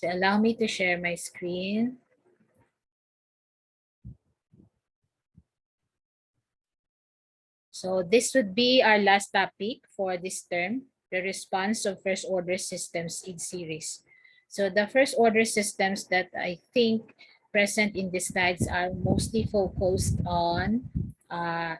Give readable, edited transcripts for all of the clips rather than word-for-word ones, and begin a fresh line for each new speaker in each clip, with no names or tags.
So allow me to share my screen. So this would be our last topic for this term, the response of first order systems in series. So the first order systems that I think present in the slides are mostly focused on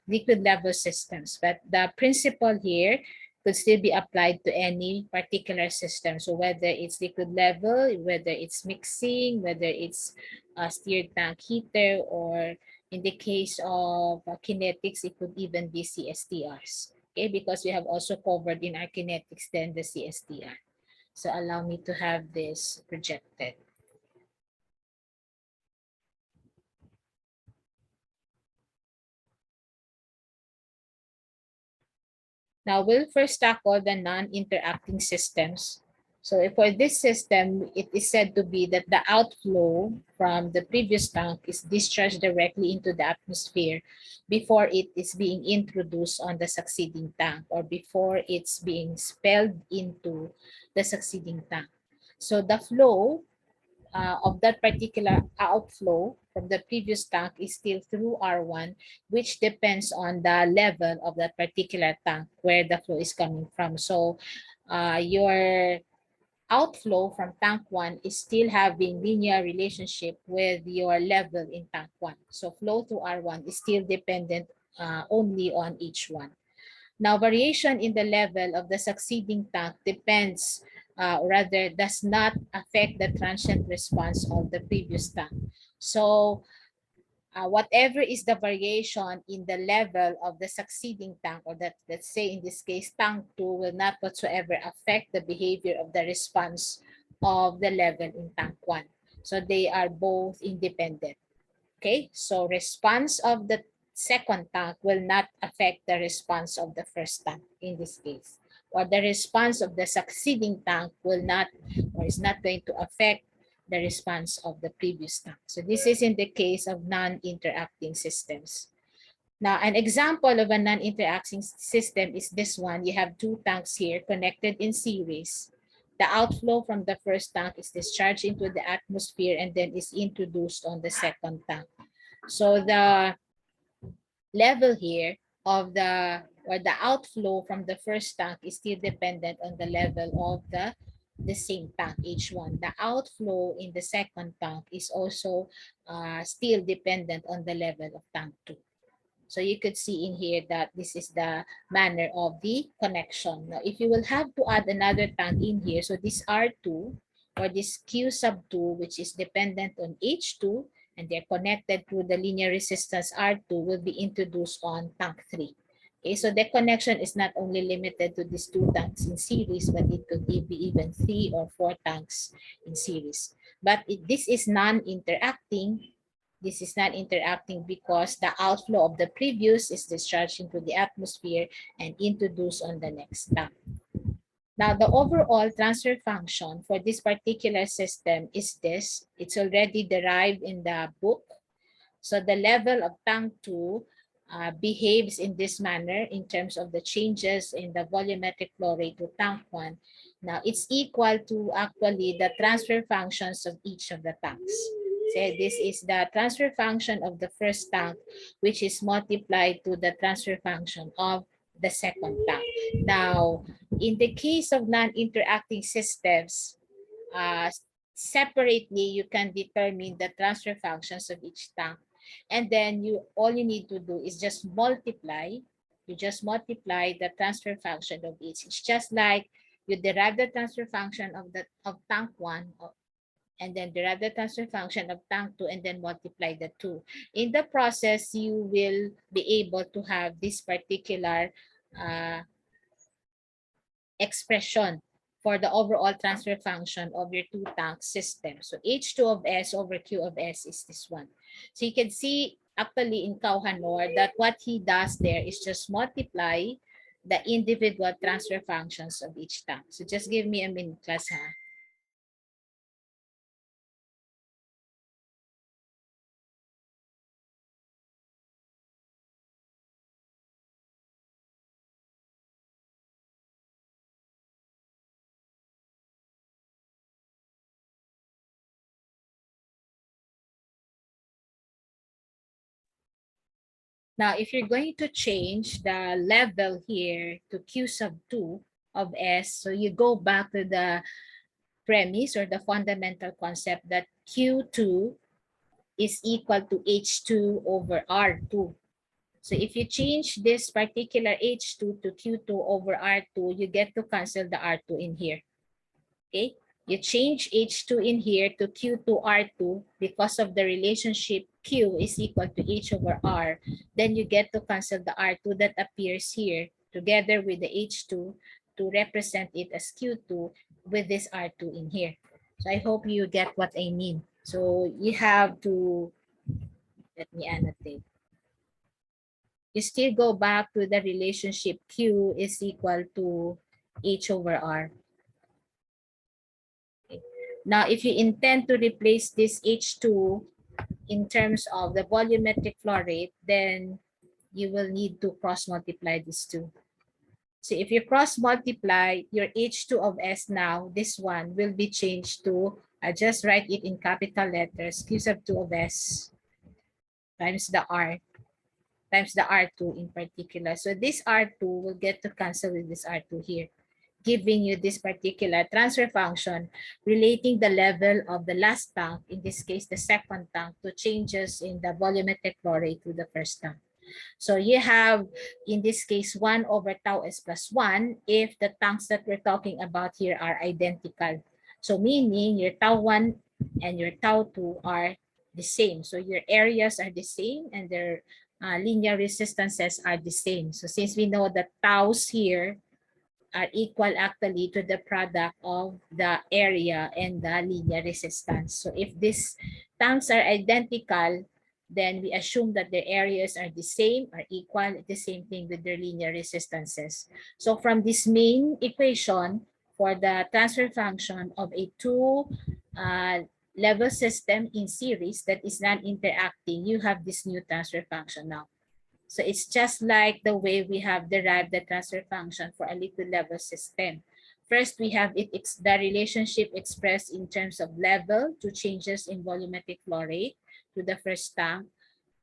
liquid level systems, but the principle here could still be applied to any particular system. So whether it's liquid level, whether it's mixing, whether it's a stirred tank heater, or in the case of kinetics, it could even be CSTRs, okay? Because we have also covered in our kinetics then the CSTR. So allow me to have this projected. Now we'll first tackle the non-interacting systems. So for this system, it is said to be that the outflow from the previous tank is discharged directly into the atmosphere before it is being introduced on the succeeding tank, or before it's being expelled into the succeeding tank. So the flow of that particular outflow from the previous tank is still through R1, which depends on the level of that particular tank where the flow is coming from. So your outflow from tank 1 is still having linear relationship with your level in tank 1. So flow through R1 is still dependent only on each one. Now, variation in the level of the succeeding tank depends, rather does not affect the transient response of the previous tank. So whatever is the variation in the level of the succeeding tank, or that, let's say in this case, tank 2 will not whatsoever affect the behavior of the response of the level in tank 1. So they are both independent. Okay, so response of the second tank will not affect the response of the first tank in this case. Or the response of the succeeding tank will not, or is not going to affect the response of the previous tank. So this is in the case of non-interacting systems. Now, an example of a non-interacting system is this one. You have two tanks here connected in series. The outflow from the first tank is discharged into the atmosphere and then is introduced on the second tank. So the level here of the, or the outflow from the first tank is still dependent on the level of the same tank, H1. The outflow in the second tank is also still dependent on the level of tank 2. So you could see in here that this is the manner of the connection. Now, if you will have to add another tank in here, so this R2 or this Q sub 2, which is dependent on H2, and they're connected through the linear resistance R2, will be introduced on tank 3. Okay, so the connection is not only limited to these two tanks in series, but it could be even 3 or 4 tanks in series. But this is non-interacting. This is not interacting because the outflow of the previous is discharged into the atmosphere and introduced on the next tank. Now, the overall transfer function for this particular system is this. It's already derived in the book. So the level of tank 2 behaves in this manner in terms of the changes in the volumetric flow rate to tank 1. Now, it's equal to actually the transfer functions of each of the tanks. So this is the transfer function of the first tank, which is multiplied to the transfer function of the second tank. Now, in the case of non-interacting systems, separately, you can determine the transfer functions of each tank. And then all you need to do is just multiply. You just multiply the transfer function of each. It's just like you derive the transfer function of tank 1, and then derive the transfer function of tank 2, and then multiply the two. In the process, you will be able to have this particular expression for the overall transfer function of your two tank system. So H2 of S over Q of S is this one. So you can see actually in Kauhanor that what he does there is just multiply the individual transfer functions of each tank. So just give me a minute, class, ha? Now, if you're going to change the level here to Q sub 2 of S, so you go back to the premise or the fundamental concept that Q2 is equal to H2 over R2. So if you change this particular H2 to Q2 over R2, you get to cancel the R2 in here. Okay, you change H2 in here to Q2 R2 because of the relationship Q is equal to H over R. Then you get to cancel the R2 that appears here together with the H2 to represent it as Q2 with this R2 in here. So I hope you get what I mean. So you have to, let me annotate. You still go back to the relationship Q is equal to H over R. Okay. Now, if you intend to replace this H2 in terms of the volumetric flow rate, then you will need to cross multiply these two. So if you cross multiply your H2 of S now, this one will be changed to, I just write it in capital letters, Q sub 2 of S times the R times the R2 in particular. So this R2 will get to cancel with this R2 here, giving you this particular transfer function relating the level of the last tank, in this case the second tank, to changes in the volumetric flow rate to the first tank. So you have, in this case, 1 over tau S plus 1 if the tanks that we're talking about here are identical. So meaning your tau 1 and your tau 2 are the same. So your areas are the same and their linear resistances are the same. So since we know that taus here are equal actually to the product of the area and the linear resistance. So if these tanks are identical, then we assume that their areas are the same, are equal, the same thing with their linear resistances. So from this main equation for the transfer function of a two level system in series that is non-interacting, you have this new transfer function now. So it's just like the way we have derived the transfer function for a liquid level system. First, we have the relationship expressed in terms of level to changes in volumetric flow rate to the first tank,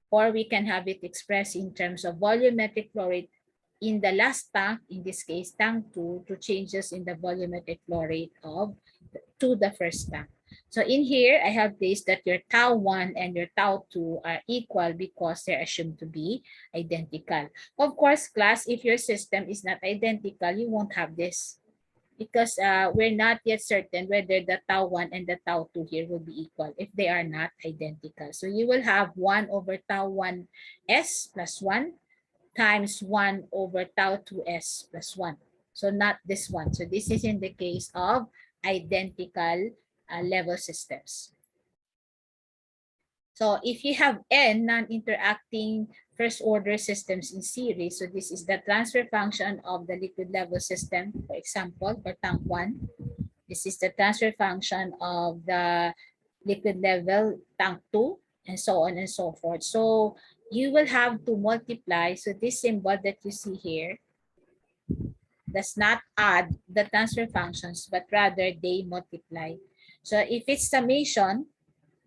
or we can have it expressed in terms of volumetric flow rate in the last tank, in this case tank 2, to changes in the volumetric flow rate of to the first tank. So in here, I have placed that your tau 1 and your tau 2 are equal because they're assumed to be identical. Of course, class, if your system is not identical, you won't have this because we're not yet certain whether the tau 1 and the tau 2 here will be equal if they are not identical. So you will have 1 over tau 1 S plus 1 times 1 over tau 2S plus 1. So not this one. So this is in the case of identical level systems. So if you have n non-interacting first order systems in series, so this is the transfer function of the liquid level system, for example, for tank 1. This is the transfer function of the liquid level tank 2, and so on and so forth. So you will have to multiply. So this symbol that you see here does not add the transfer functions, but rather they multiply. So if it's summation,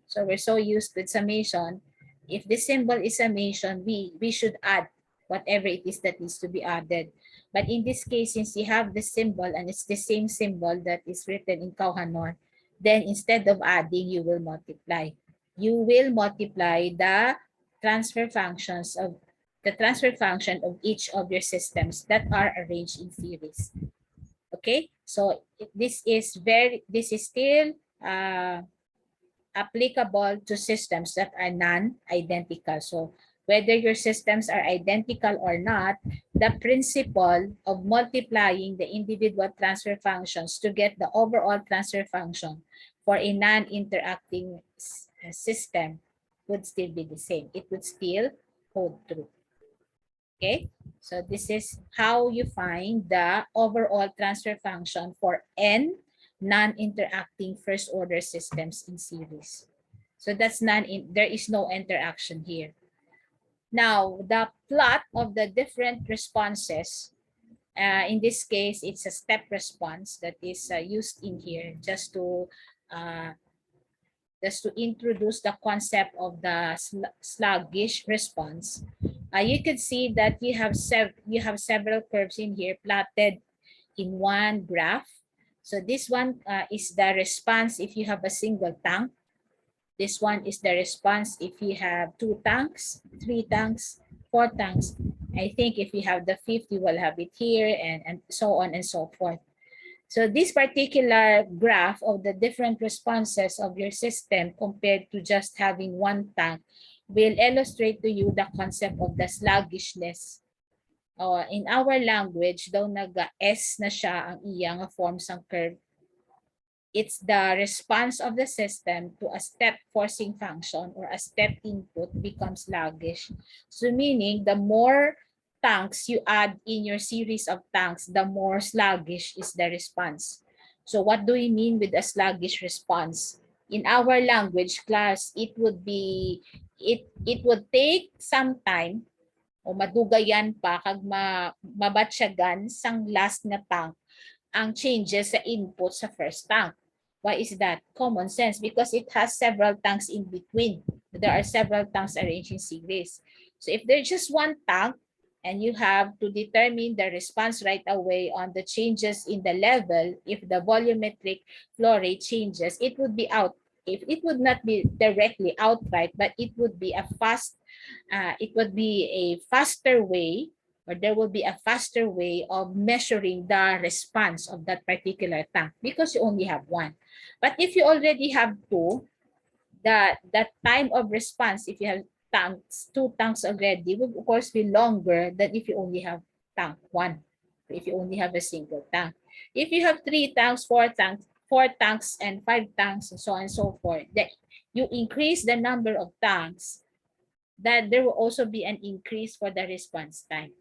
so we're so used with summation, if this symbol is summation, we should add whatever it is that needs to be added. But in this case, since you have the symbol and it's the same symbol that is written in Kauhanor, then instead of adding, you will multiply. You will multiply the transfer functions of the transfer function of each of your systems that are arranged in series. Okay, so this is still applicable to systems that are non-identical. So whether your systems are identical or not, the principle of multiplying the individual transfer functions to get the overall transfer function for a non-interacting system would still be the same. It would still hold true. Okay, so this is how you find the overall transfer function for n non-interacting first order systems in series. So that's there is no interaction here. Now, the plot of the different responses, in this case, it's a step response that is used in here just to introduce the concept of the sluggish response. You could see that you have several curves in here plotted in one graph. So this one is the response if you have a single tank. This one is the response if you have 2 tanks, 3 tanks, 4 tanks. I think if you have the fifth, you will have it here, and so on and so forth. So this particular graph of the different responses of your system compared to just having one tank will illustrate to you the concept of the sluggishness. In our language, daw nag-S na siya ang iyang form sang curve. It's the response of the system to a step forcing function or a step input becomes sluggish. So meaning the more tanks you add in your series of tanks, the more sluggish is the response. So what do we mean with a sluggish response? In our language class, it would would take some time o madugayan pa kag mabatsyagan sang last na tank ang changes sa input sa first tank. Why is that? Common sense, because it has several tanks in between. There are several tanks arranged in series. So if there's just one tank and you have to determine the response right away on the changes in the level, if the volumetric flow rate changes, it would be out. If it would not be directly outright, but it would be a faster way, or there will be a faster way of measuring the response of that particular tank because you only have one. But if you already have two, the time of response, if you have two tanks already, will of course be longer than if you only have tank one, if you only have a single tank. If you have 3 tanks, 4 tanks, and 5 tanks, and so on and so forth, that you increase the number of tanks, that there will also be an increase for the response time.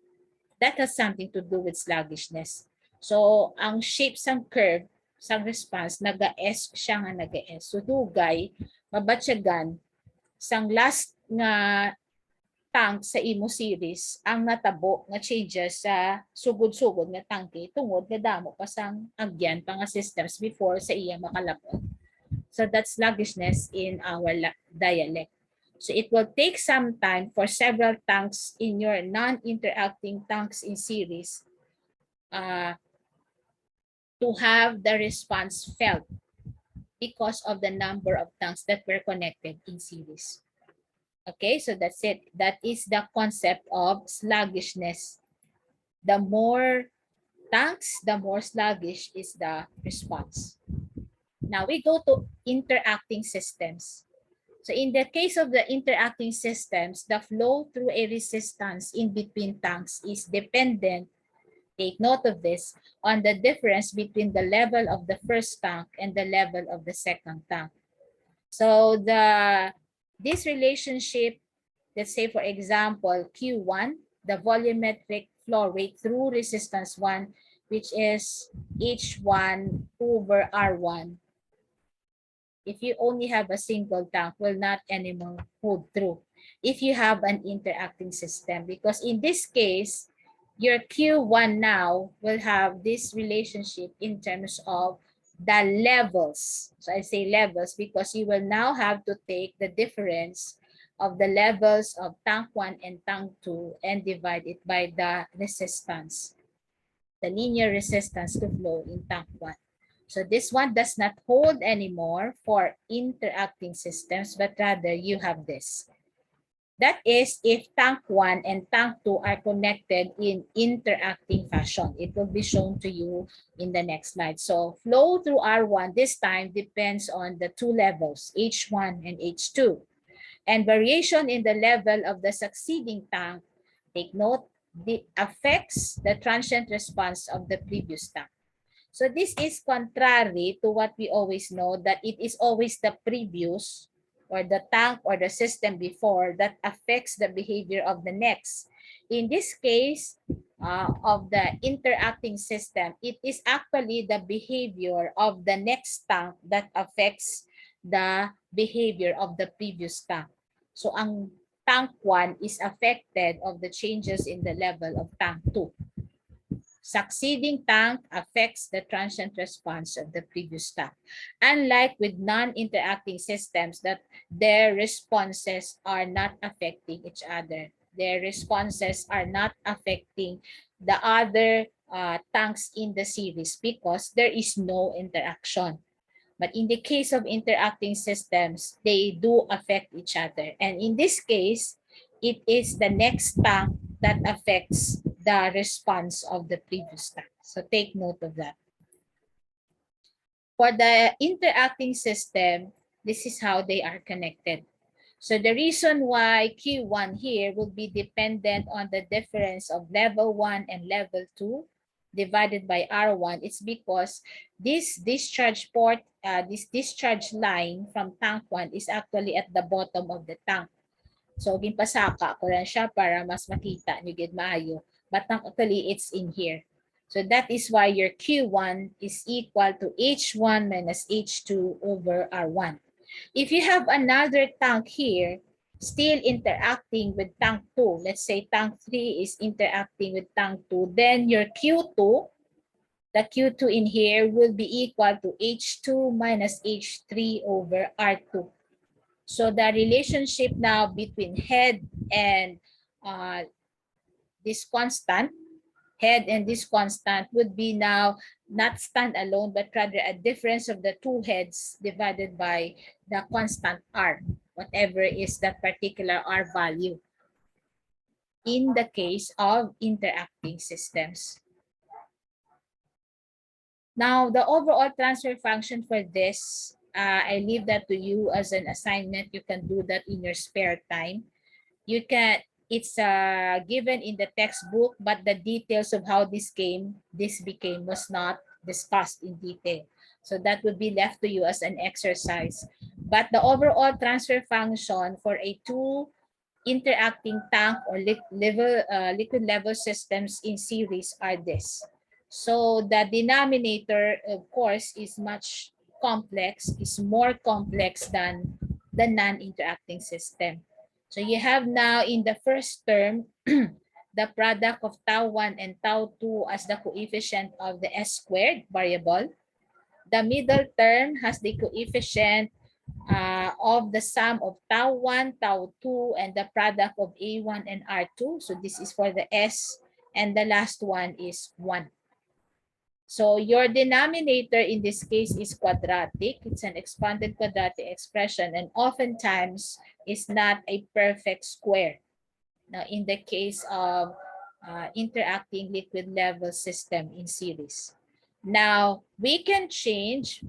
That has something to do with sluggishness. So, ang shape sang curve, sang response, naga-S siya nga naga-S. So, dugay, mabatsyagan, sang last nga tank sa imo series, ang natabo nga changes sa sugod-sugod nga tangke tungod nga damo pa sang agyan pa nga systems before sa iya makalapot. So, that's sluggishness in our dialect. So it will take some time for several tanks in your non-interacting tanks in series to have the response felt because of the number of tanks that were connected in series. Okay, so that's it. That is the concept of sluggishness. The more tanks, the more sluggish is the response. Now we go to interacting systems. So in the case of the interacting systems, the flow through a resistance in between tanks is dependent, take note of this, on the difference between the level of the first tank and the level of the second tank. So this relationship, let's say for example, Q1, the volumetric flow rate through resistance 1, which is H1 over R1. If you only have a single tank, will not anymore hold true if you have an interacting system, because in this case, your Q1 now will have this relationship in terms of the levels. So I say levels because you will now have to take the difference of the levels of tank 1 and tank 2 and divide it by the resistance, the linear resistance to flow in tank 1. So this one does not hold anymore for interacting systems, but rather you have this. That is if tank 1 and tank 2 are connected in interacting fashion. It will be shown to you in the next slide. So flow through R1 this time depends on the two levels, H1 and H2. And variation in the level of the succeeding tank, take note, affects the transient response of the previous tank. So this is contrary to what we always know, that it is always the previous or the tank or the system before that affects the behavior of the next. In this case of the interacting system, it is actually the behavior of the next tank that affects the behavior of the previous tank. So ang tank 1 is affected of the changes in the level of tank 2. Succeeding tank affects the transient response of the previous tank. Unlike with non-interacting systems that their responses are not affecting each other. their responses are not affecting the other tanks in the series because there is no interaction. But in the case of interacting systems, they do affect each other. And in this case, it is the next tank that affects the response of the previous tank. So take note of that. For the interacting system, this is how they are connected. So the reason why Q1 here will be dependent on the difference of level 1 and level 2 divided by R1, it's because this discharge port, this discharge line from tank 1 is actually at the bottom of the tank. So ginpasaka ko lang siya para mas makita nyo gid maayo. But actually it's in here. So that is why your Q1 is equal to H1 minus H2 over R1. If you have another tank here, still interacting with tank 2, let's say tank 3 is interacting with tank 2, then your Q2, the Q2 in here will be equal to H2 minus H3 over R2. So the relationship now between head and this constant, head and this constant would be now not standalone, but rather a difference of the two heads divided by the constant R, whatever is that particular R value in the case of interacting systems. Now, the overall transfer function for this, I leave that to you as an assignment. You can do that in your spare time. You can, it's given in the textbook, but the details of how this became was not discussed in detail. So that would be left to you as an exercise. But the overall transfer function for a two interacting tank or liquid level systems in series are this. So the denominator, of course, is much complex, is more complex than the non-interacting system. So you have now in the first term, the product of tau 1 and tau 2 as the coefficient of the S squared variable. The middle term has the coefficient of the sum of tau 1, tau 2, and the product of A1 and R2. So this is for the S, and the last one is 1. So your denominator in this case is quadratic. It's an expanded quadratic expression, and oftentimes is not a perfect square. Now, in the case of interacting liquid level system in series. Now, we can change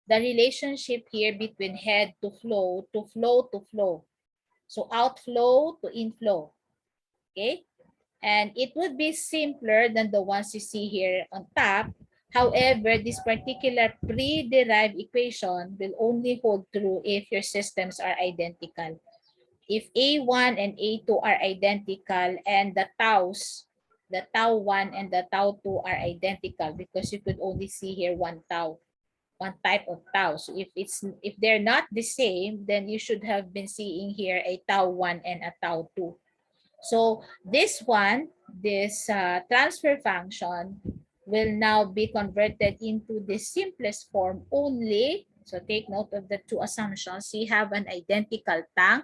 the relationship here between head to flow to flow to flow. So outflow to inflow. Okay? And it would be simpler than the ones you see here on top. However, this particular pre-derived equation will only hold true if your systems are identical. If A1 and A2 are identical and the taus, the tau 1 and the tau 2 are identical, because you could only see here one tau, one type of tau. So if they're not the same, then you should have been seeing here a tau 1 and a tau 2. So this one, this transfer function will now be converted into the simplest form only. So take note of the two assumptions. You have an identical tank.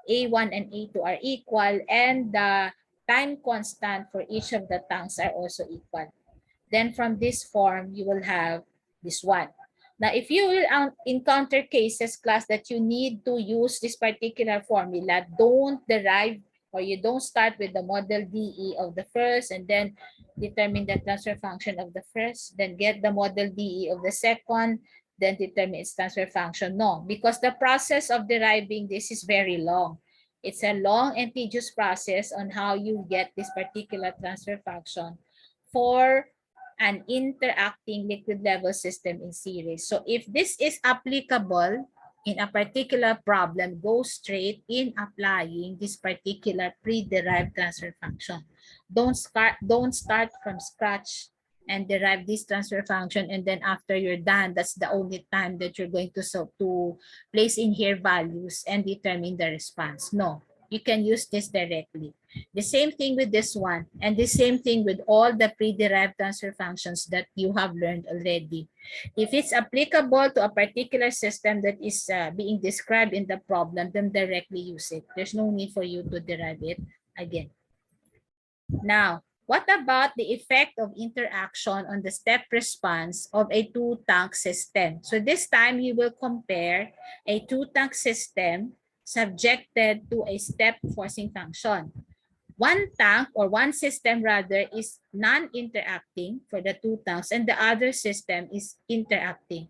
A1 and A2 are equal, and the time constant for each of the tanks are also equal. Then from this form, you will have this one. Now, if you will encounter cases, class, that you need to use this particular formula, don't derive or you don't start with the model DE of the first and then determine the transfer function of the first, then get the model DE of the second, then determine its transfer function. No, because the process of deriving this is very long. It's a long and tedious process on how you get this particular transfer function for an interacting liquid level system in series. So if this is applicable in a particular problem, go straight in applying this particular pre-derived transfer function. Don't start from scratch and derive this transfer function, and then after you're done, that's the only time that you're going to place in here values and determine the response. No, You can use this directly. The same thing with this one, and the same thing with all the pre-derived transfer functions that you have learned already. If it's applicable to a particular system that is being described in the problem, then directly use it. There's no need for you to derive it again. Now, what about the effect of interaction on the step response of a two-tank system? So this time you will compare a two-tank system subjected to a step forcing function. One tank or one system rather is non-interacting for the two tanks and the other system is interacting.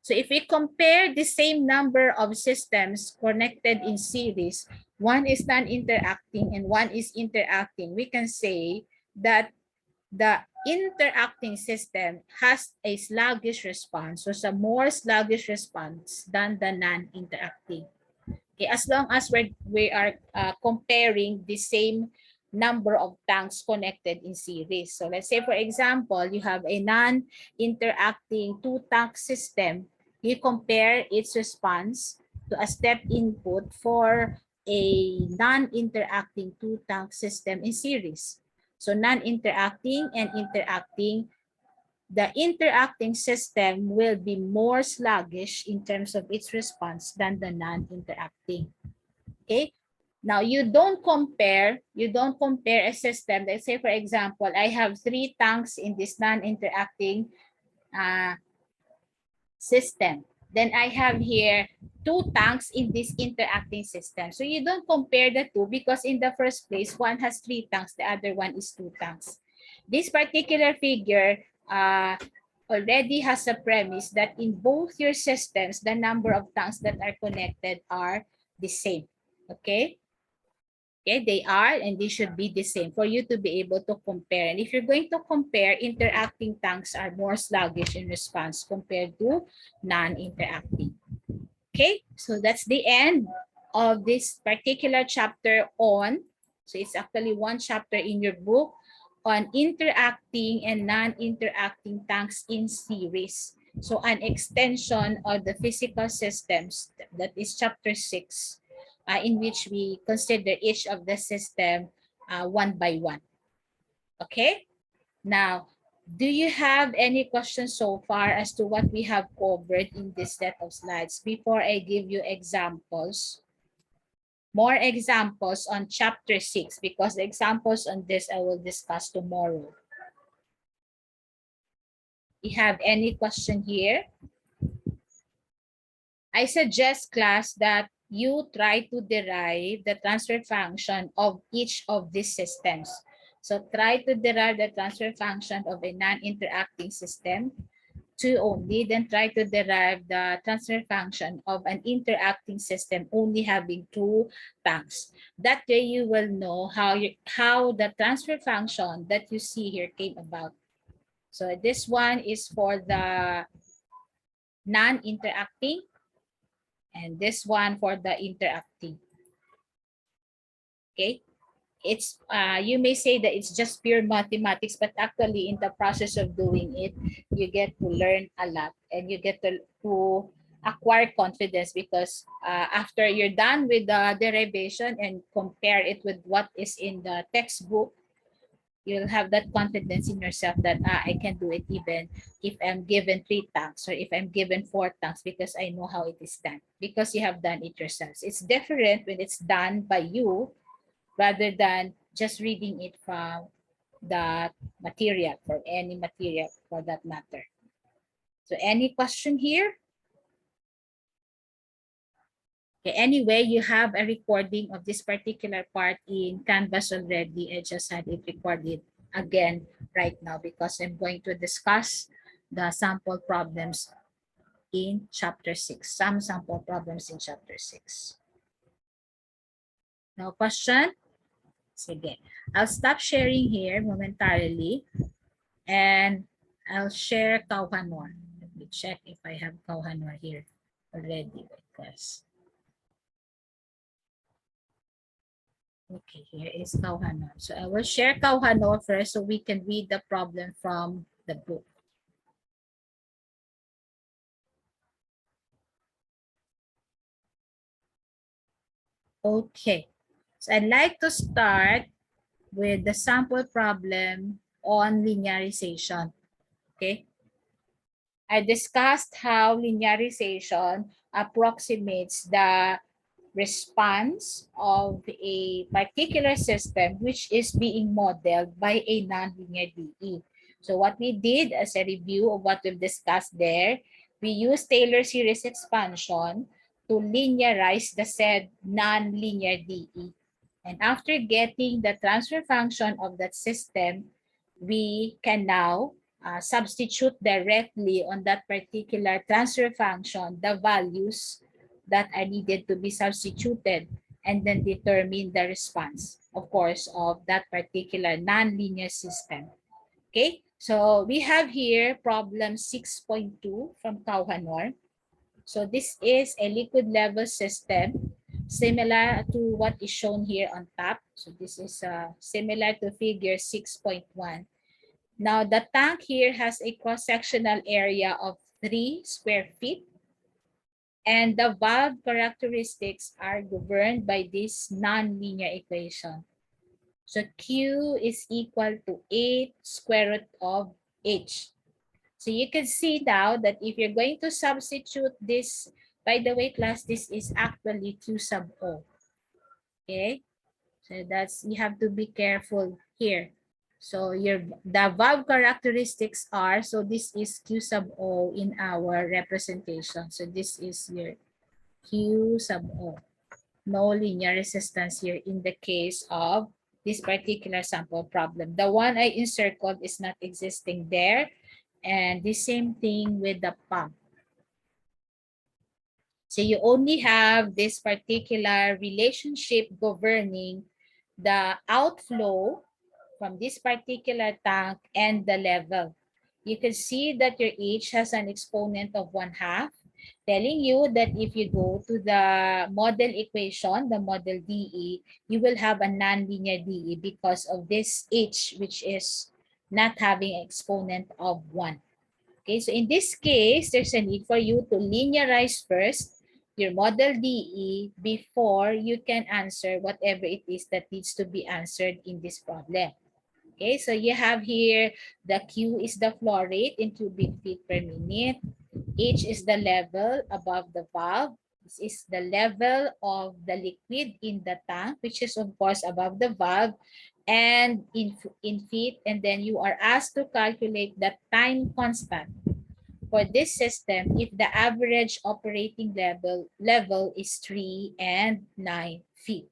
So if we compare the same number of systems connected in series, one is non-interacting and one is interacting, we can say that the interacting system has a sluggish response, so a more sluggish response than the non-interacting. Okay, as long as we are comparing the same number of tanks connected in series. So let's say, for example, you have a non-interacting two-tank system. You compare its response to a step input for a non-interacting two-tank system in series. So non-interacting and interacting, the interacting system will be more sluggish in terms of its response than the non-interacting. Okay. Now you don't compare a system. Let's say, for example, I have 3 tanks in this non-interacting system. Then I have here 2 tanks in this interacting system. So you don't compare the two because in the first place, one has 3 tanks, the other one is 2 tanks. This particular figure already has a premise that in both your systems, the number of tanks that are connected are the same. Okay? Okay, they are and they should be the same for you to be able to compare. And if you're going to compare, interacting tanks are more sluggish in response compared to non-interacting. Okay, so that's the end of this particular chapter on, so it's actually one chapter in your book on interacting and non-interacting tanks in series. So an extension of the physical systems, that is chapter 6. In which we consider each of the system one by one. Okay? Now, do you have any questions so far as to what we have covered in this set of slides before I give you examples? More examples on chapter 6 because the examples on this I will discuss tomorrow. You have any question here? I suggest class that you try to derive the transfer function of each of these systems. So try to derive the transfer function of a non-interacting system, 2 only, then try to derive the transfer function of an interacting system only having 2 tanks. That way you will know how the transfer function that you see here came about. So this one is for the non-interacting, and this one for the interacting. Okay, it's you may say that it's just pure mathematics, but actually in the process of doing it, you get to learn a lot and you get to acquire confidence because after you're done with the derivation and compare it with what is in the textbook, you'll have that confidence in yourself that I can do it even if I'm given 3 tanks or if I'm given 4 tanks because I know how it is done because you have done it yourselves. It's different when it's done by you rather than just reading it from the material, from any material for that matter. So any question here? Okay, anyway, you have a recording of this particular part in Canvas already. I just had it recorded again right now because I'm going to discuss the sample problems in chapter 6. Some sample problems in chapter 6. No question? Sige. I'll stop sharing here momentarily and I'll share Kauhanor. Let me check if I have Kauhanor here already because okay, here is Kauhanor. So I will share Kauhanor first so we can read the problem from the book. Okay. So I'd like to start with the sample problem on linearization. Okay. I discussed how linearization approximates the response of a particular system which is being modeled by a nonlinear DE. So what we did as a review of what we've discussed there, we used Taylor series expansion to linearize the said nonlinear DE. And after getting the transfer function of that system, we can now substitute directly on that particular transfer function the values that are needed to be substituted and then determine the response, of course, of that particular nonlinear system. Okay, so we have here problem 6.2 from Kauhanor. So this is a liquid level system similar to what is shown here on top. So this is similar to figure 6.1. Now the tank here has a cross-sectional area of 3 square feet. And the valve characteristics are governed by this nonlinear equation. So Q is equal to 8 square root of H. So you can see now that if you're going to substitute this, by the way, class, this is actually Q sub O. Okay, so that's, you have to be careful here. So the valve characteristics are, so this is Q sub O in our representation. So this is your Q sub O. No linear resistance here in the case of this particular sample problem. The one I encircled is not existing there. And the same thing with the pump. So you only have this particular relationship governing the outflow from this particular tank and the level. You can see that your H has an exponent of 1/2, telling you that if you go to the model equation, the model DE, you will have a nonlinear DE because of this H, which is not having an exponent of 1. Okay, so in this case, there's a need for you to linearize first your model DE before you can answer whatever it is that needs to be answered in this problem. Okay, so you have here the Q is the flow rate in cubic feet per minute. H is the level above the valve. This is the level of the liquid in the tank, which is of course above the valve and in feet. And then you are asked to calculate the time constant for this system if the average operating level is 3 and 9 feet.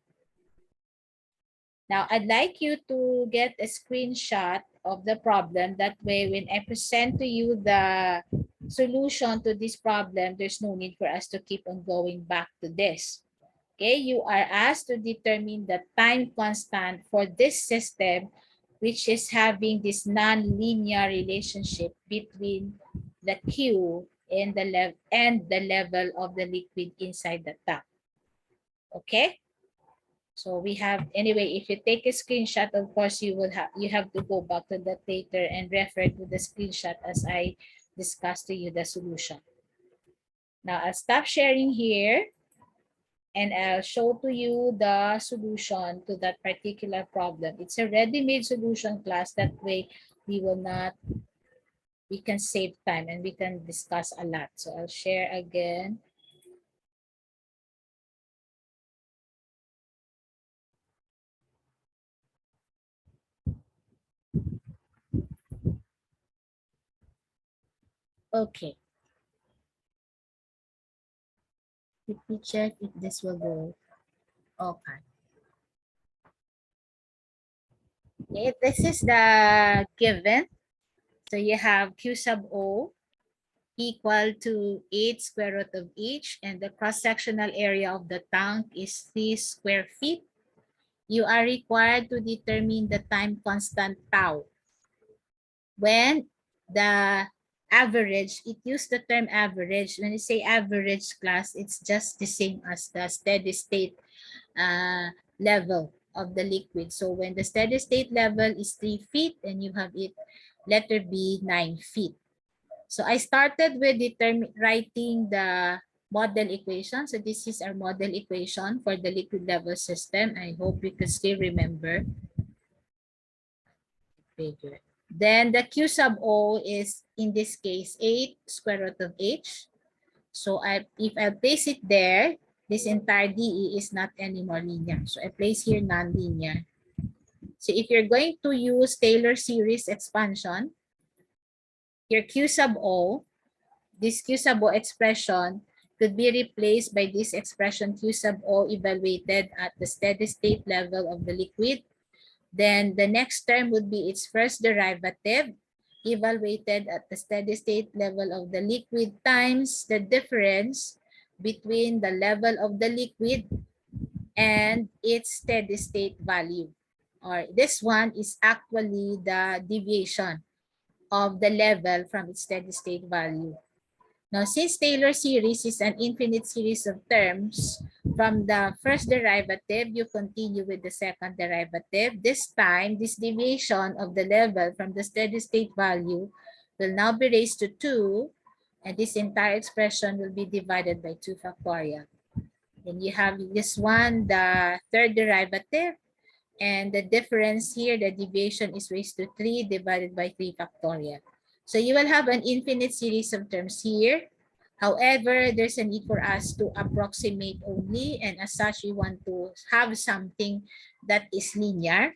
Now, I'd like you to get a screenshot of the problem. That way, when I present to you the solution to this problem, there's no need for us to keep on going back to this. Okay, you are asked to determine the time constant for this system, which is having this non-linear relationship between the Q and the level of the liquid inside the tank. Okay? So we have, anyway, if you take a screenshot, of course, you have to go back to that later and refer to the screenshot as I discussed to you the solution. Now I'll stop sharing here and I'll show to you the solution to that particular problem. It's a ready-made solution, class. That way we can save time and we can discuss a lot. So I'll share again. Okay. Let me check if this will go. Okay. Okay, this is the given. So you have Q sub O equal to 8 square root of H, and the cross-sectional area of the tank is 3 square feet. You are required to determine the time constant tau. When the average, it used the term average. When you say average, class, it's just the same as the steady state level of the liquid. So when the steady state level is 3 feet and you have it, letter B, 9 feet. So I started with writing the model equation. So this is our model equation for the liquid level system. I hope you can still remember. Figure. Then the Q sub O is, in this case, 8 square root of H. So if I place it there, this entire DE is not anymore linear. So I place here non-linear. So if you're going to use Taylor series expansion, your Q sub O, this Q sub O expression could be replaced by this expression Q sub O evaluated at the steady state level of the liquid. Then the next term would be its first derivative evaluated at the steady state level of the liquid times the difference between the level of the liquid and its steady state value. Or this one is actually the deviation of the level from its steady state value. Now, since Taylor series is an infinite series of terms, from the first derivative, you continue with the second derivative. This time, this deviation of the level from the steady state value will now be raised to 2, and this entire expression will be divided by 2 factorial. Then you have this one, the third derivative, and the difference here, the deviation is raised to 3 divided by 3 factorial. So you will have an infinite series of terms here. However, there's a need for us to approximate only, and as such, we want to have something that is linear.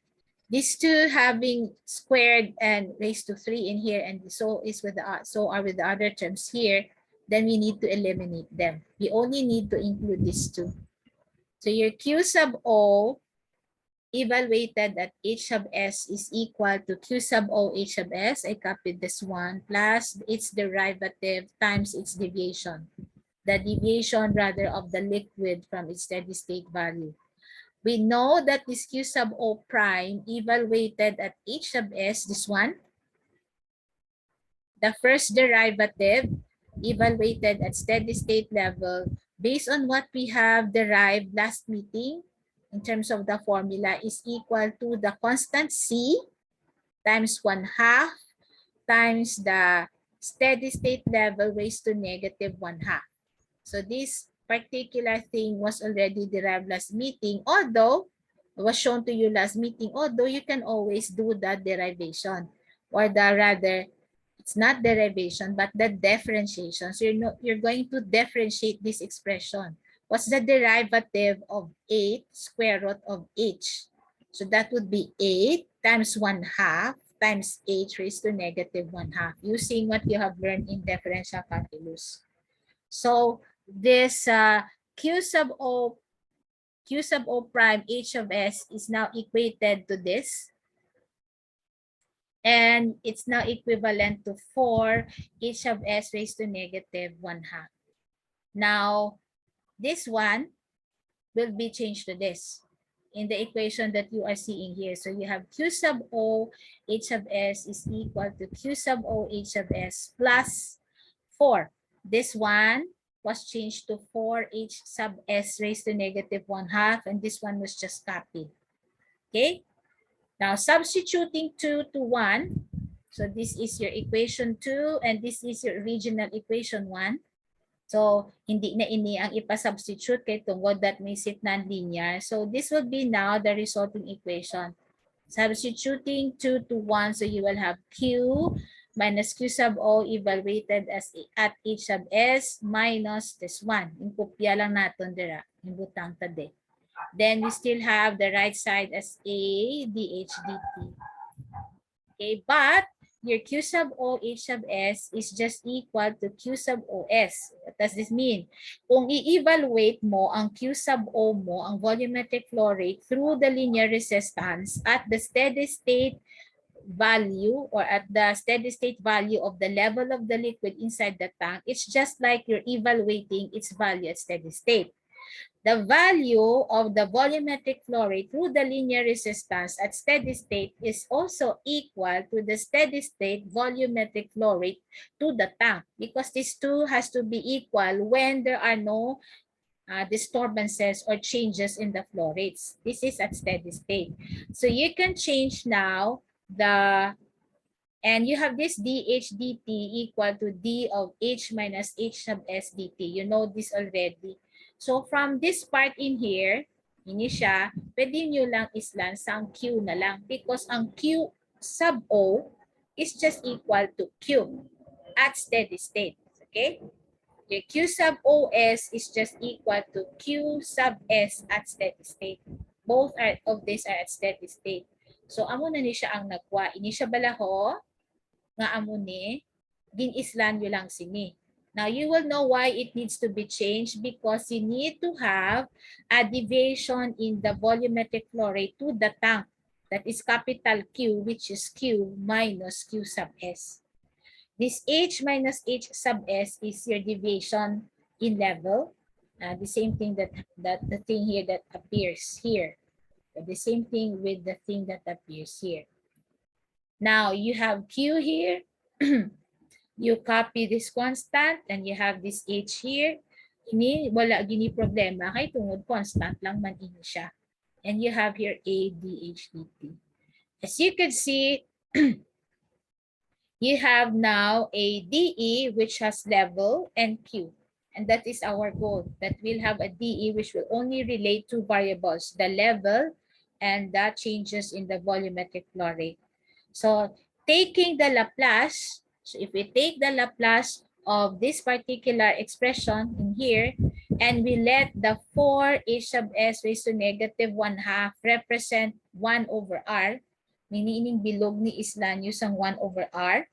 These two having squared and raised to 3 in here, and so are with the other terms here, then we need to eliminate them. We only need to include these two. So your Q sub O evaluated at H sub S is equal to Q sub O H sub S. I copied this one plus its derivative times its deviation. The deviation rather of the liquid from its steady state value. We know that this Q sub O prime evaluated at H sub S, this one, the first derivative evaluated at steady state level based on what we have derived last meeting in terms of the formula is equal to the constant C times 1/2 times the steady state level raised to negative 1/2. So this particular thing was already derived last meeting, although it was shown to you last meeting, although you can always do the derivation, or the rather, it's not derivation, but the differentiation. So you're going to differentiate this expression. What's the derivative of 8 square root of H? So that would be 8 times 1/2 times H raised to negative 1/2, using what you have learned in differential calculus. So this Q sub O prime H of S is now equated to this. And it's now equivalent to 4 H of S raised to negative 1/2. Now, this one will be changed to this in the equation that you are seeing here. So you have Q sub O H of S is equal to Q sub O H of S plus 4. This one was changed to 4 H sub S raised to negative 1/2, and this one was just copied. Okay? Now, substituting 2 to 1. So this is your equation 2, and this is your original equation 1. So, hindi na ini ang ipasubstitute kay tungod that may sit non-linear. So, this will be now the resulting equation. Substituting 2 to 1, so you will have Q minus Q sub O evaluated as at H sub S minus this one. Yung kopya lang natin dira. Yung butang tade. Then we still have the right side as A dH dt. Okay, but your Q sub O H sub S is just equal to Q sub OS. What does this mean? Kung i-evaluate mo ang Q sub O mo, ang volumetric flow rate through the linear resistance at the steady state value or at the steady state value of the level of the liquid inside the tank, it's just like you're evaluating its value at steady state. The value of the volumetric flow rate through the linear resistance at steady state is also equal to the steady state volumetric flow rate to the tank, because these two has to be equal when there are no disturbances or changes in the flow rates. This is at steady state. So you can change now the And you have this dH dt equal to d of h minus h sub s dt. You know this already. So from this part in here, ini siya, pwede nyo lang islan sa ang Q na lang because ang Q sub O is just equal to Q at steady state. Okay? The Q sub OS is just equal to Q sub S at steady state. Both of these are at steady state. So amo na ni siya ang nagwa. Ini siya balaho nga amo ni ginislan nyo lang sini. Now, you will know why it needs to be changed because you need to have a deviation in the volumetric flow rate to the tank. That is capital Q, which is Q minus Q sub S. This H minus H sub S is your deviation in level. The same thing that the thing here that appears here. The same thing with the thing that appears here. Now, you have Q here. You copy this constant and you have this H here. Ini wala gini problema kay tungod constant lang man ini siya. And you have here A dH dt. As you can see, you have now a DE which has level and Q. And that is our goal, that we'll have a DE which will only relate to variables, the level and the changes in the volumetric flow rate. So taking the Laplace, so if we take the Laplace of this particular expression in here, and we let the 4 h sub s raised to negative 1/2 represent 1 over r, meaning bilog ni islan yung 1 over r,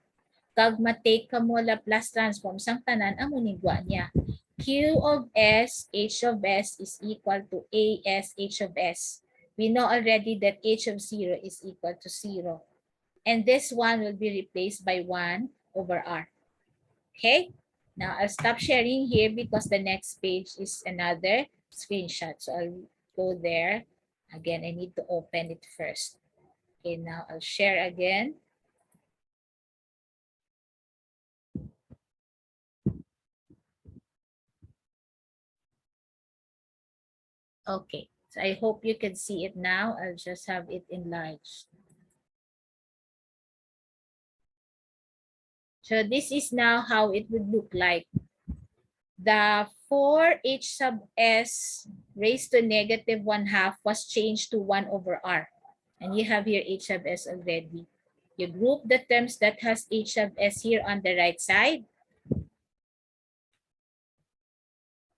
kag ma-take ka mo Laplace transform sang tanan, amo nigwa niya. Q of S, H of S is equal to AS, H of S. We know already that H of 0 is equal to 0. And this one will be replaced by 1 over R. Okay? Now, I'll stop sharing here because the next page is another screenshot. So, I'll go there. Again, I need to open it first. Okay, now I'll share again. Okay, so I hope you can see it now. I'll just have it enlarged. So this is now how it would look like. The 4h sub s raised to negative 1/2 was changed to 1 over r. And you have here h sub s already. You group the terms that has h sub s here on the right side.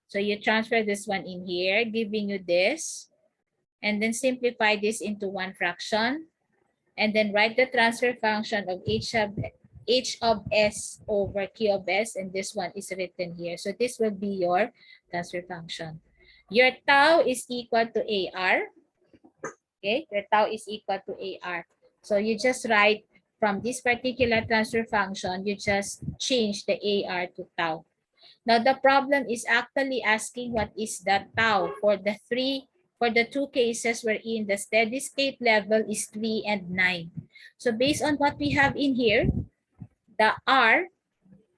So you transfer this one in here, giving you this. And then simplify this into one fraction. And then write the transfer function of h of s over q of s, and this one is written here. So this will be your transfer function. Your tau is equal to AR. Okay, your tau is equal to AR. So you just write from this particular transfer function, you just change the AR to tau. Now the problem is actually asking what is the tau for the two cases wherein the steady state level is 3 and 9. So based on what we have in here, the R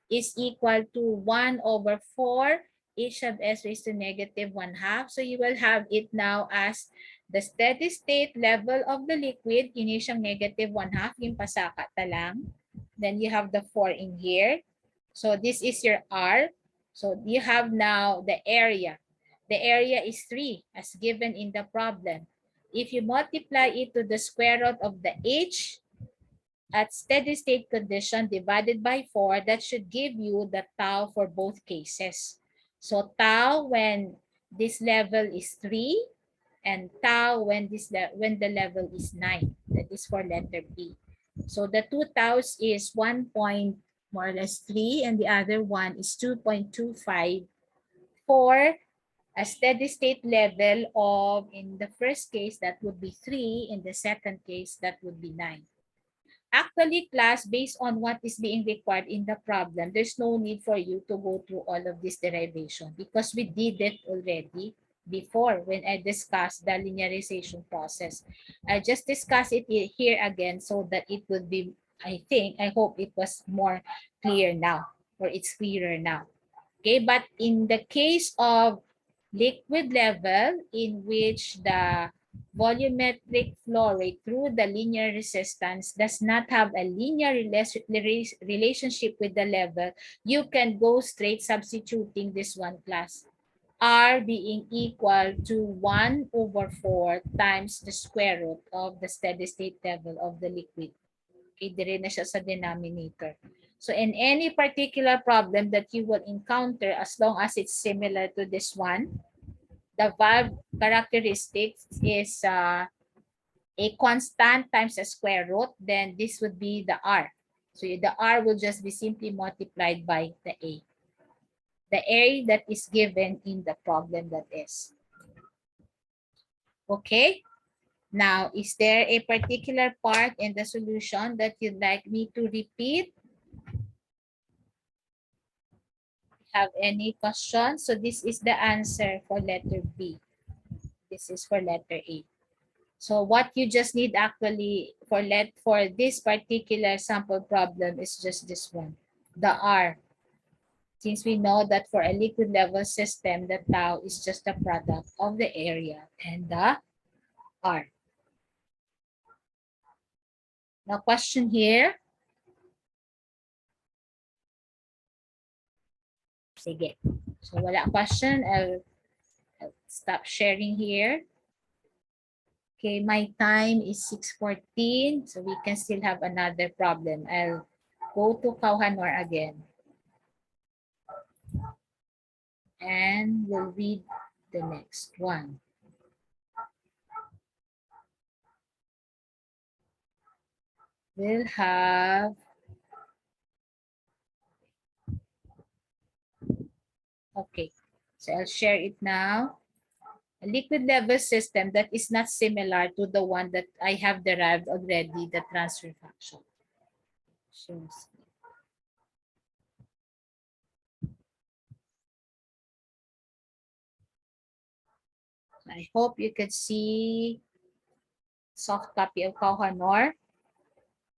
is equal to 1 over 4 h sub s raised to negative 1/2. So you will have it now as the steady state level of the liquid, yun siyang negative 1/2, yung pasaka ta lang. Then you have the 4 in here. So this is your R. So you have now the area. The area is 3 as given in the problem. If you multiply it to the square root of the H at steady state condition divided by 4, that should give you the tau for both cases. So tau when this level is 3 and tau when the level is 9. That is for letter B. So the two taus is 1 point more or less 3 and the other one is 2.25 for a steady state level of, in the first case, that would be 3. In the second case, that would be 9. Actually, class, based on what is being required in the problem, there's no need for you to go through all of this derivation because we did it already before when I discussed the linearization process. I just discuss it here again so that it would be, I hope it was more clear now, or it's clearer now. Okay, but in the case of liquid level in which the volumetric flow rate through the linear resistance does not have a linear relationship with the level, you can go straight substituting this one class. R being equal to 1 over 4 times the square root of the steady state level of the liquid. Okay, dire na siya sa denominator. So in any particular problem that you will encounter, as long as it's similar to this one, the valve characteristics is a constant times a square root, then this would be the R. So the R will just be simply multiplied by the A. The A that is given in the problem that is. Okay. Now, is there a particular part in the solution that you'd like me to repeat? Have any questions? So this is the answer for letter B. This is for letter A. So what you just need actually for this particular sample problem is just this one, the R. Since we know that for a liquid level system, the tau is just a product of the area and the R. Now question here. Sige. So wala question. I'll stop sharing here. Okay, my time is 6:14, so we can still have another problem. I'll go to Kauhanor again. And we'll read the next one. We'll have, okay, so I'll share it now. A liquid level system that is not similar to the one that I have derived already, the transfer function. So, I hope you can see soft copy of Kauhanor.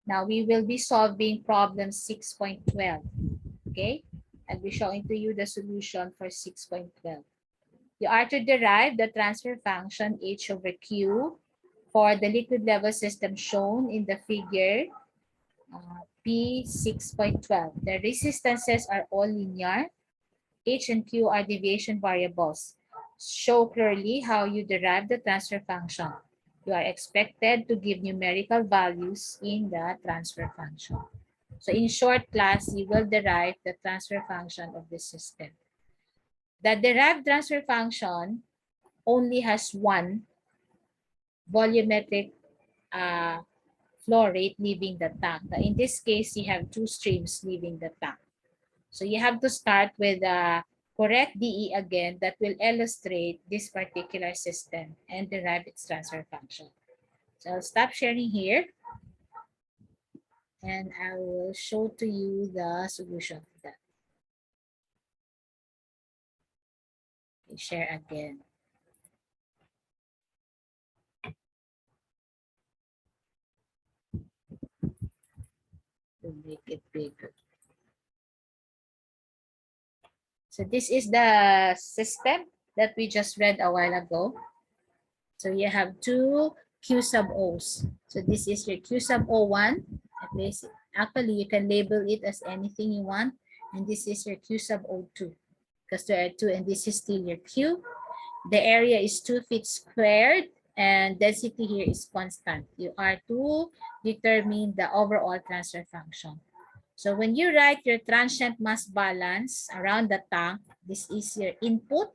Now we will be solving problem 6.12. Okay, I'll be showing to you the solution for 6.12. You are to derive the transfer function h over q for the liquid level system shown in the figure P6.12. The resistances are all linear. H and Q are deviation variables. Show clearly how you derive the transfer function. You are expected to give numerical values in the transfer function. So in short class, you will derive the transfer function of the system. The derived transfer function only has one volumetric flow rate leaving the tank. In this case, you have two streams leaving the tank. So you have to start with a correct DE again that will illustrate this particular system and derive its transfer function. So I'll stop sharing here and I will show to you the solution to that. Okay, share again. To make it bigger. So this is the system that we just read a while ago. So you have two Q sub O's. So this is your Q sub O1. Actually, you can label it as anything you want. And this is your Q sub O2. Because there are two and this is still your Q. The area is 2 feet squared and density here is constant. You are to determine the overall transfer function. So when you write your transient mass balance around the tank, this is your input,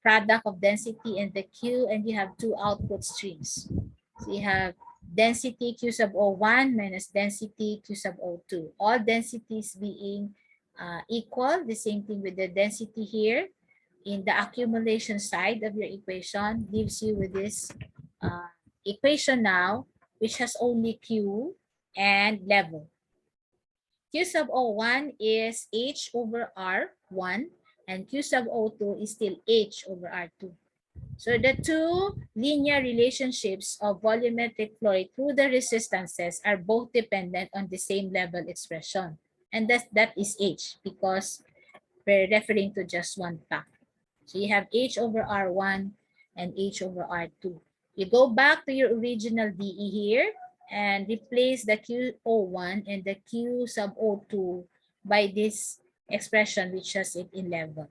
product of density and the Q, and you have two output streams. So you have density Q sub O1 minus density Q sub O2. All densities being equal, the same thing with the density here. In the accumulation side of your equation leaves you with this equation now, which has only Q and level. Q sub O1 is H over R1 and Q sub O2 is still H over R2. So the two linear relationships of volumetric flow rate through the resistances are both dependent on the same level expression. And that is H because we're referring to just one tank. So you have H over R1 and h over r2. You go back to your original DE here and replace the Q01 and the Q sub O2 by this expression which has it in level.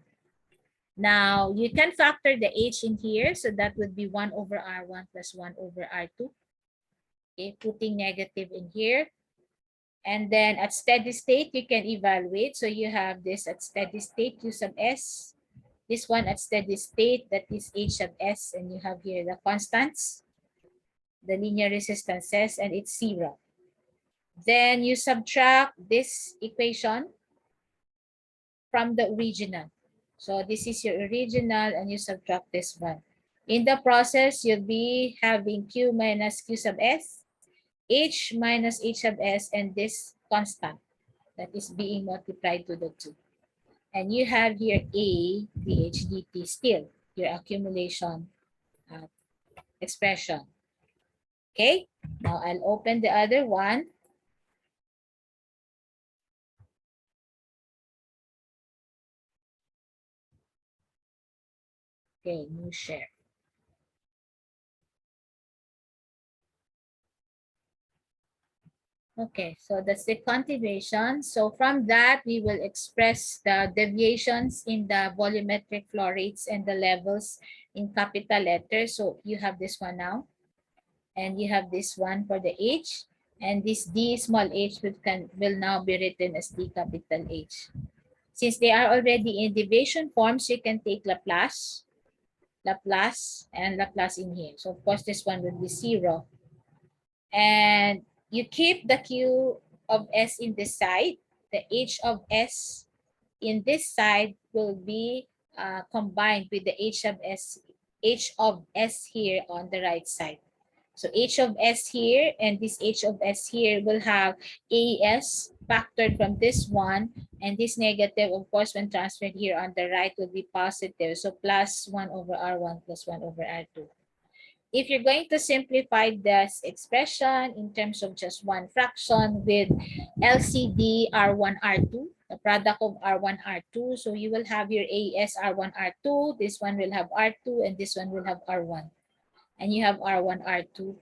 Now, you can factor the h in here, so that would be 1 over r1 plus 1 over r2. Okay, putting negative in here. And then at steady state, you can evaluate. So you have this at steady state, Q sub S. This one at steady state, that is H sub S. And you have here the constants, the linear resistances, and it's 0. Then you subtract this equation from the original. So this is your original, and you subtract this one. In the process, you'll be having Q minus Q sub S, H minus H sub S, and this constant that is being multiplied to the 2. And you have here A dH dt still, your accumulation expression. Okay, now I'll open the other one. Okay, new share. Okay, so that's the continuation. So from that, we will express the deviations in the volumetric flow rates and the levels in capital letters. So you have this one now, and you have this one for the H, and this D small h will now be written as D capital H. Since they are already in deviation forms, you can take Laplace, and Laplace in here. So of course, this one will be 0. And you keep the Q of S in this side. The H of S in this side will be combined with the H of S here on the right side. So H of S here and this H of S here will have AS factored from this one, and this negative, of course, when transferred here on the right will be positive. So plus 1 over R1 plus 1 over R2. If you're going to simplify this expression in terms of just one fraction with LCD R1, R2, the product of R1, R2, so you will have your AS R1, R2, this one will have R2, and this one will have R1. And you have R1, R2.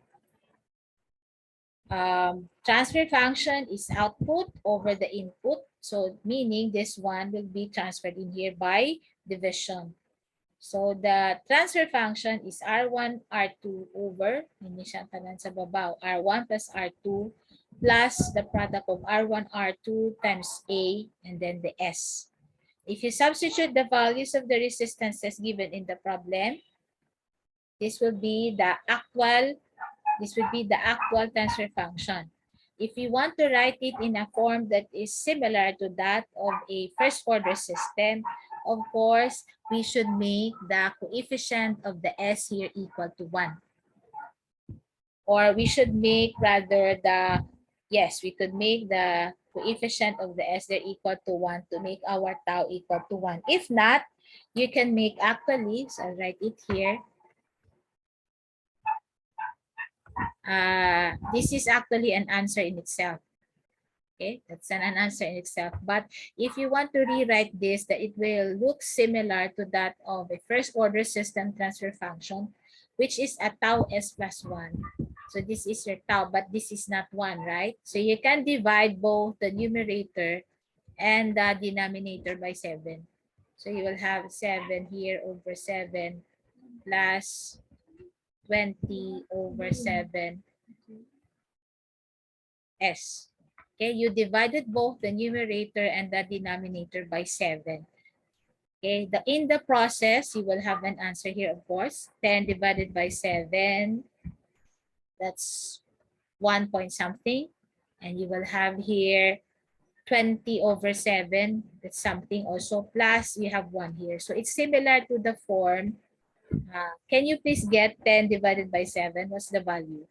Transfer function is output over the input. So meaning this one will be transferred in here by division. So the transfer function is R1, R2 over, hindi siya tanan sa babaw, R1 plus R2 plus the product of R1, R2 times A and then the S. If you substitute the values of the resistances given in the problem, this will be the actual transfer function. If you want to write it in a form that is similar to that of a first order system, of course, we should make the coefficient of the S here equal to 1. Or we should make rather the, yes, we could make the coefficient of the S there equal to 1 to make our tau equal to 1. If not, you can make actually, so I'll write it here. This is actually an answer in itself. Okay, that's an answer in itself. But if you want to rewrite this, that it will look similar to that of a first order system transfer function, which is a tau S plus 1. So this is your tau, but this is not 1, right? So you can divide both the numerator and the denominator by 7. So you will have 7 here over 7 plus 20 over 7 S. Okay, you divided both the numerator and the denominator by 7. Okay, in the process, you will have an answer here, of course. 10 divided by 7, that's 1 point something. And you will have here 20 over 7, that's something also, plus you have 1 here. So it's similar to the form. Can you please get 10 divided by 7? What's the value?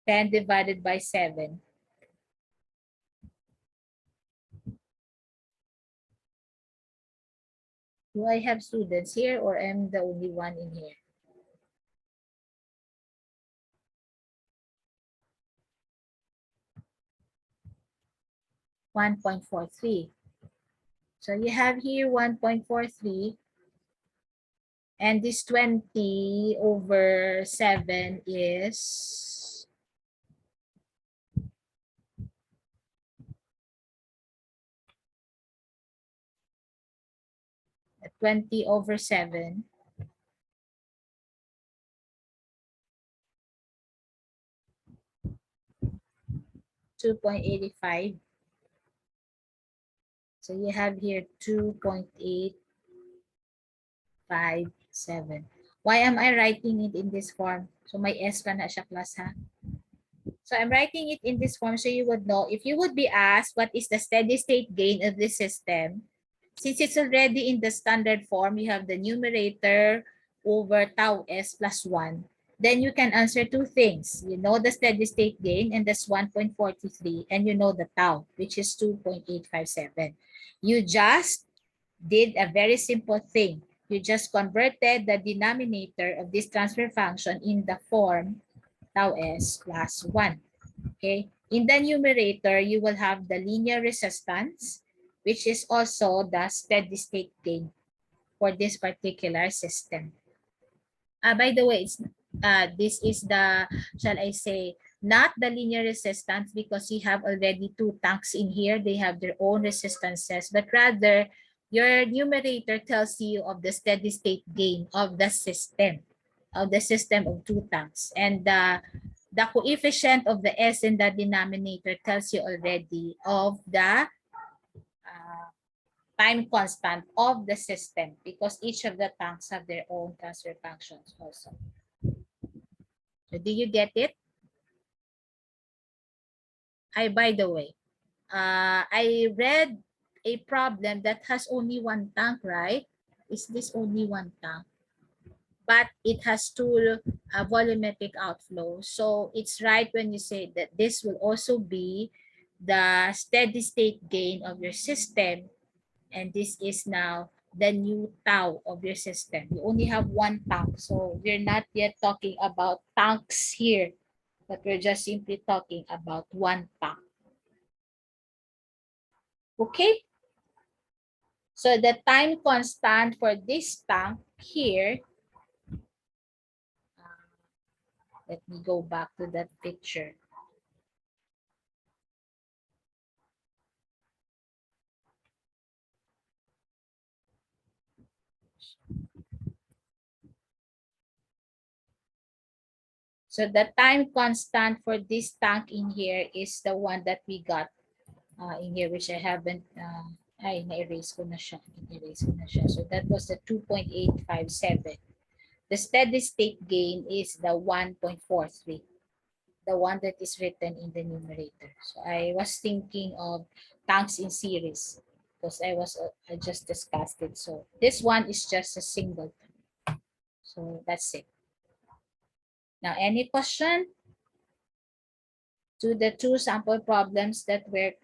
10 divided by 7. Do I have students here or am the only one in here? 1.43. So you have here 1.43, and this 20 over 7 is 20 over 7 2.85. So you have here 2.857. Why am I writing it in this form? So may S pa na siya, class, ha? So I'm writing it in this form so you would know. If you would be asked what is the steady state gain of this system, since it's already in the standard form, you have the numerator over tau s plus 1. Then you can answer two things. You know the steady state gain, and that's 1.43, and you know the tau, which is 2.857. You just did a very simple thing. You just converted the denominator of this transfer function in the form tau s plus 1. Okay. In the numerator, you will have the linear resistance, which is also the steady state gain for this particular system. By the way, this is the, shall I say, not the linear resistance, because you have already two tanks in here. They have their own resistances, but rather your numerator tells you of the steady state gain of the system of two tanks. And the coefficient of the S in the denominator tells you already of the time constant of the system, because each of the tanks have their own transfer functions also. So do you get it? By the way, I read a problem that has only one tank, right? Is this only one tank? But it has two volumetric outflow. So it's right when you say that this will also be the steady state gain of your system, and this is now the new tau of your system. You only have one tank, so we're not yet talking about tanks here, but we're just simply talking about one tank. Okay, so the time constant for this tank here, let me go back to that picture. So the time constant for this tank in here is the one that we got in here, which I haven't, na-erase ko na siya. So that was the 2.857. The steady state gain is the 1.43, the one that is written in the numerator. So I was thinking of tanks in series because I just discussed it. So this one is just a single. So that's it. Now, any question to the two sample problems that were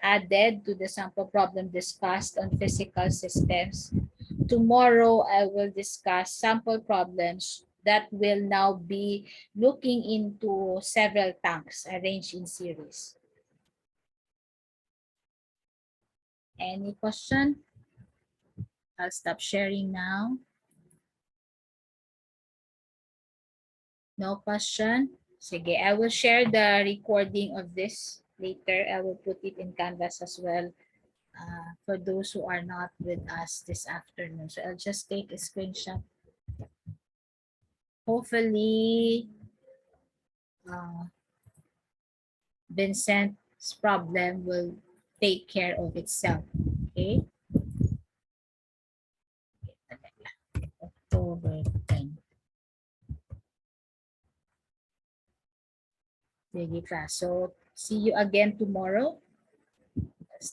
added to the sample problem discussed on physical systems? Tomorrow, I will discuss sample problems that will now be looking into several tanks arranged in series. Any question? I'll stop sharing now. No question? Sige, I will share the recording of this later. I will put it in Canvas as well for those who are not with us this afternoon. So I'll just take a screenshot. Hopefully, Vincent's problem will take care of itself. Okay? October 10. Sige, class. So, see you again tomorrow.